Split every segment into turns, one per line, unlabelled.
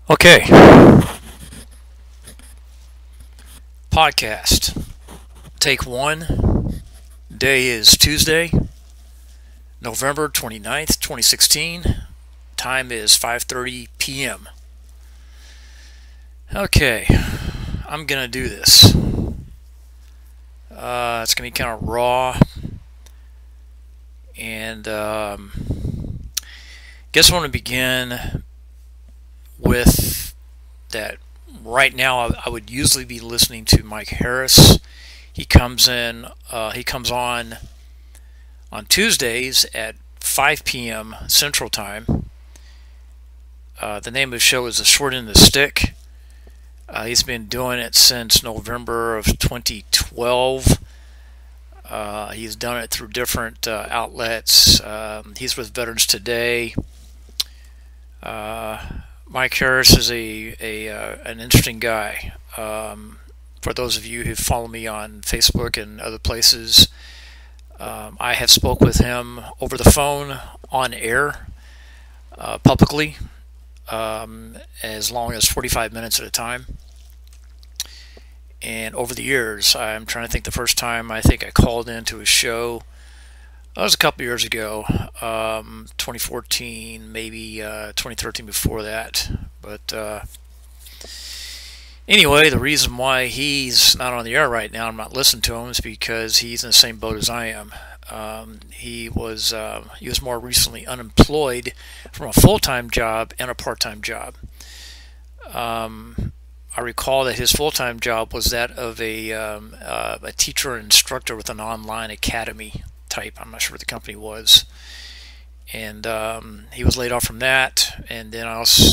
Okay, podcast. Take one. Day is Tuesday, November 29th, 2016. Time is 5:30 p.m. Okay, I'm going to do this. It's going to be kind of raw. And guess I want to begin with that. Right now, I would usually be listening to Mike Harris. He comes on Tuesdays at 5 p.m. Central Time. The name of the show is The Short End of the Stick. He's been doing it since November of 2012. He's done it through different outlets. He's with Veterans Today. Mike Harris is an interesting guy. For those of you who follow me on Facebook and other places, I have spoke with him over the phone, on air, publicly, as long as 45 minutes at a time. And over the years, I'm trying to think the first time I think I called into his show. That was a couple years ago, 2014, maybe 2013 before that. But anyway, the reason why he's not on the air right now, I'm not listening to him, is because he's in the same boat as I am. He was more recently unemployed from a full-time job and a part-time job. I recall that his full-time job was that of a teacher and instructor with an online academy type. I'm not sure what the company was. And he was laid off from that. And then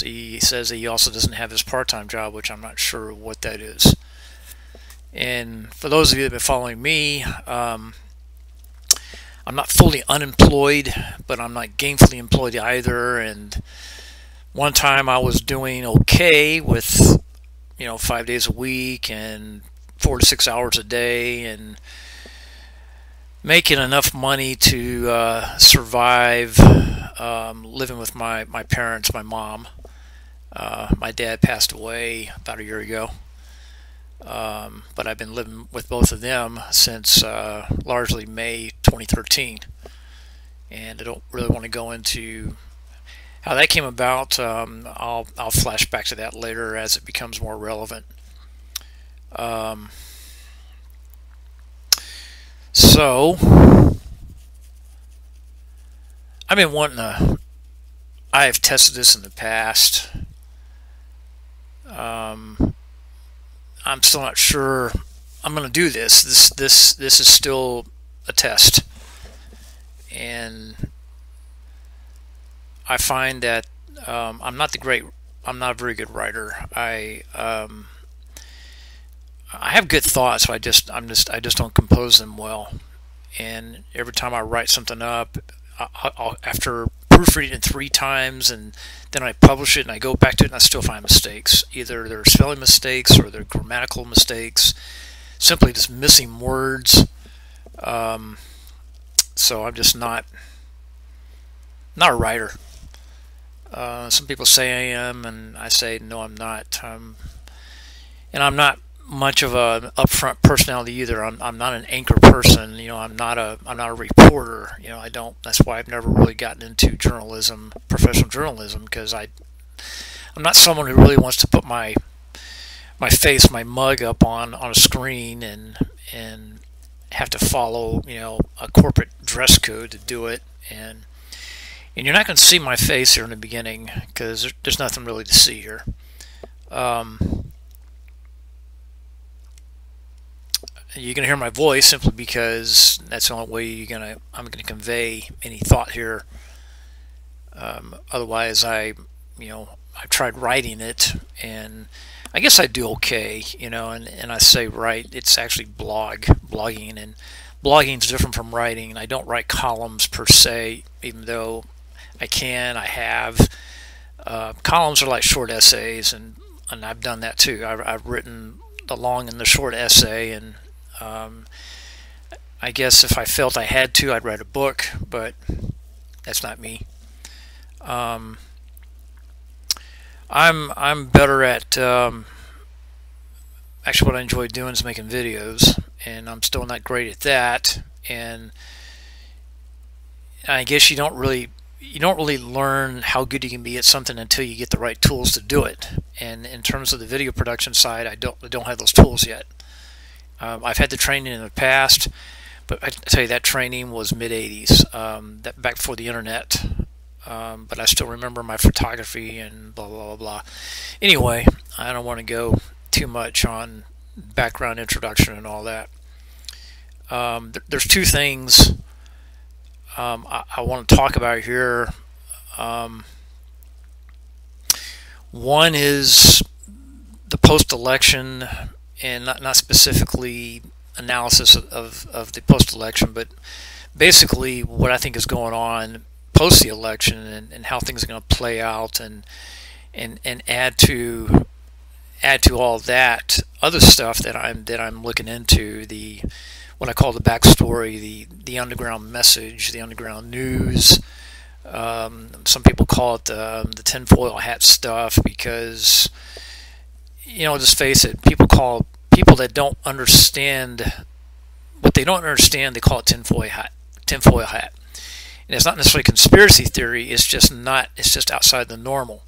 he says that he also doesn't have his part-time job, which I'm not sure what that is. And for those of you that have been following me, I'm not fully unemployed, but I'm not gainfully employed either. And one time I was doing okay with 5 days a week and 4 to 6 hours a day and making enough money to survive, living with my parents, my mom. My dad passed away about a year ago, but I've been living with both of them since largely May 2013. And I don't really want to go into how that came about. I'll flash back to that later as it becomes more relevant. So I've been wanting to. I have tested this in the past. I'm still not sure I'm going to do this. This is still a test, and I find that I'm not a very good writer. I have good thoughts, so I just don't compose them well. And every time I write something up, I'll after proofreading it 3 times, and then I publish it, and I go back to it, and I still find mistakes. Either they're spelling mistakes or they're grammatical mistakes, simply just missing words. So I'm just not a writer. Some people say I am, and I say no, I'm not. And I'm not much of a upfront personality either. I'm not an anchor person. I'm not a reporter. I don't. That's why I've never really gotten into journalism, professional journalism, because I'm not someone who really wants to put my face, my mug up on a screen and have to follow a corporate dress code to do it. And you're not going to see my face here in the beginning because there's nothing really to see here. You're going to hear my voice simply because that's the only way I'm going to convey any thought here. Otherwise, I've tried writing it, and I guess I do okay, and I say write. It's actually blogging, and blogging is different from writing. I don't write columns per se, even though I have. Columns are like short essays, and I've done that too. I've written the long and the short essay, and I guess if I felt I had to, I'd write a book, but that's not me. I'm better at actually what I enjoy doing is making videos, and I'm still not great at that. And I guess you don't really learn how good you can be at something until you get the right tools to do it. And in terms of the video production side, I don't have those tools yet. I've had the training in the past, but I tell you that training was mid '80s, that back before the internet. But I still remember my photography and blah blah blah blah. Anyway, I don't want to go too much on background introduction and all that. There's two things I want to talk about here. Um, One is the post-election, and not specifically analysis of the post-election, but basically what I think is going on post the election, and how things are going to play out, and add to all that other stuff that I'm looking into, the what I call the backstory, the underground message, the underground news. Some people call it the tinfoil hat stuff because, just face it, people that don't understand what they don't understand, they call it tinfoil hat. Tinfoil hat, and it's not necessarily conspiracy theory. It's just not. It's just outside the normal,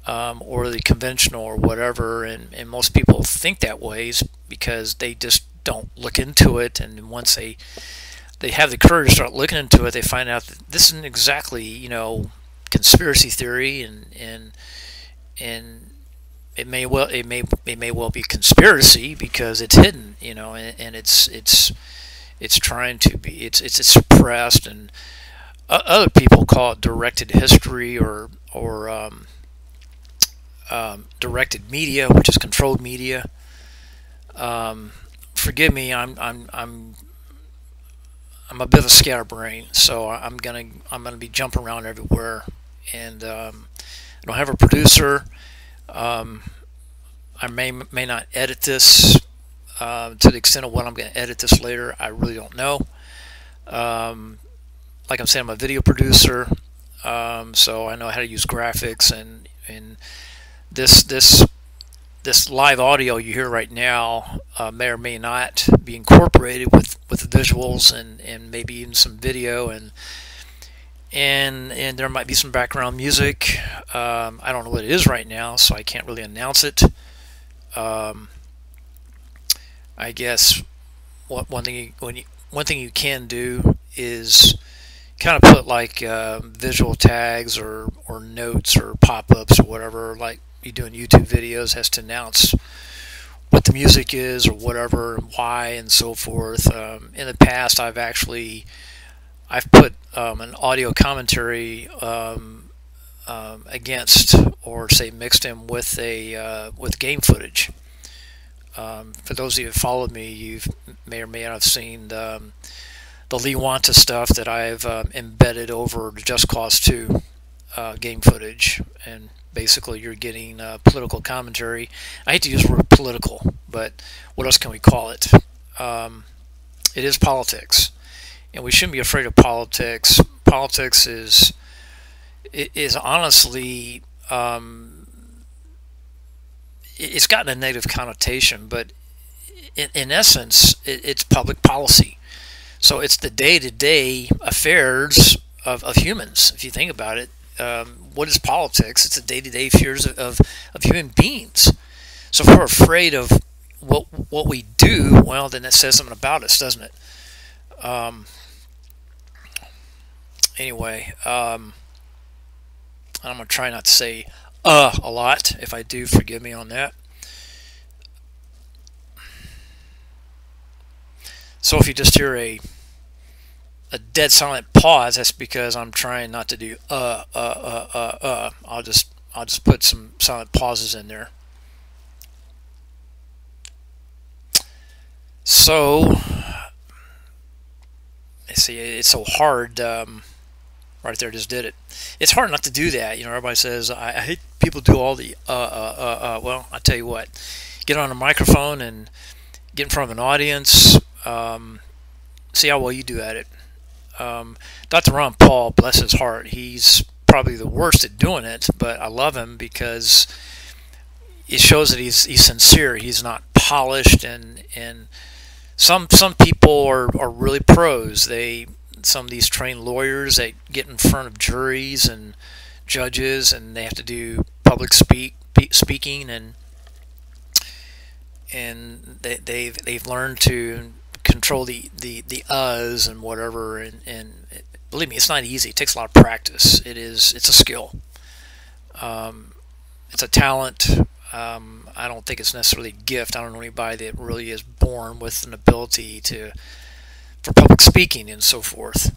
or the conventional, or whatever. And most people think that way because they just don't look into it. And once they have the courage to start looking into it, they find out that this isn't exactly, conspiracy theory, and it may well be conspiracy because it's hidden, and it's trying to be, it's suppressed. And other people call it directed history, or directed media, which is controlled media. Forgive me, I'm a bit of a scatterbrain, so I'm gonna be jumping around everywhere, and I don't have a producer. I may not edit this to the extent of what I'm going to edit this later. I really don't know. Like I'm saying, I'm a video producer, so I know how to use graphics, and this live audio you hear right now may or may not be incorporated with visuals, and maybe even some video, and there might be some background music. I don't know what it is right now, so I can't really announce it. I guess one thing you can do is kind of put like visual tags, or notes, or pop-ups, or whatever, like you do in YouTube videos, has to announce what the music is, or whatever, and why, and so forth. In the past, I've put an audio commentary against, or say mixed in with with game footage. For those of you who followed me, you may or may not have seen the Lee Wanta stuff that I've embedded over the Just Cause 2 game footage, and basically you're getting political commentary. I hate to use the word political, but what else can we call it? It is politics, and we shouldn't be afraid of politics. Politics is honestly, it's gotten a negative connotation, but in essence, it's public policy. So it's the day-to-day affairs of humans. If you think about it, what is politics? It's the day-to-day affairs of human beings. So if we're afraid of what we do, well, then that says something about us, doesn't it? Anyway, I'm going to try not to say a lot. If I do, forgive me on that. So if you just hear a dead silent pause, that's because I'm trying not to do I'll just put some silent pauses in there. So, see, it's so hard. Right there, just did it. It's hard not to do that. Everybody says I hate people do all the Well, I tell you what, get on a microphone and get in front of an audience. See how well you do at it. Dr. Ron Paul, bless his heart, he's probably the worst at doing it, but I love him because it shows that he's sincere. He's not polished, and some people are really pros. Some of these trained lawyers that get in front of juries and judges, and they have to do public speaking, and they've learned to control the uhs and whatever, and believe me, it's not easy. It takes a lot of practice. It's a skill. It's a talent. I don't think it's necessarily a gift. I don't know anybody that really is born with an ability for public speaking and so forth.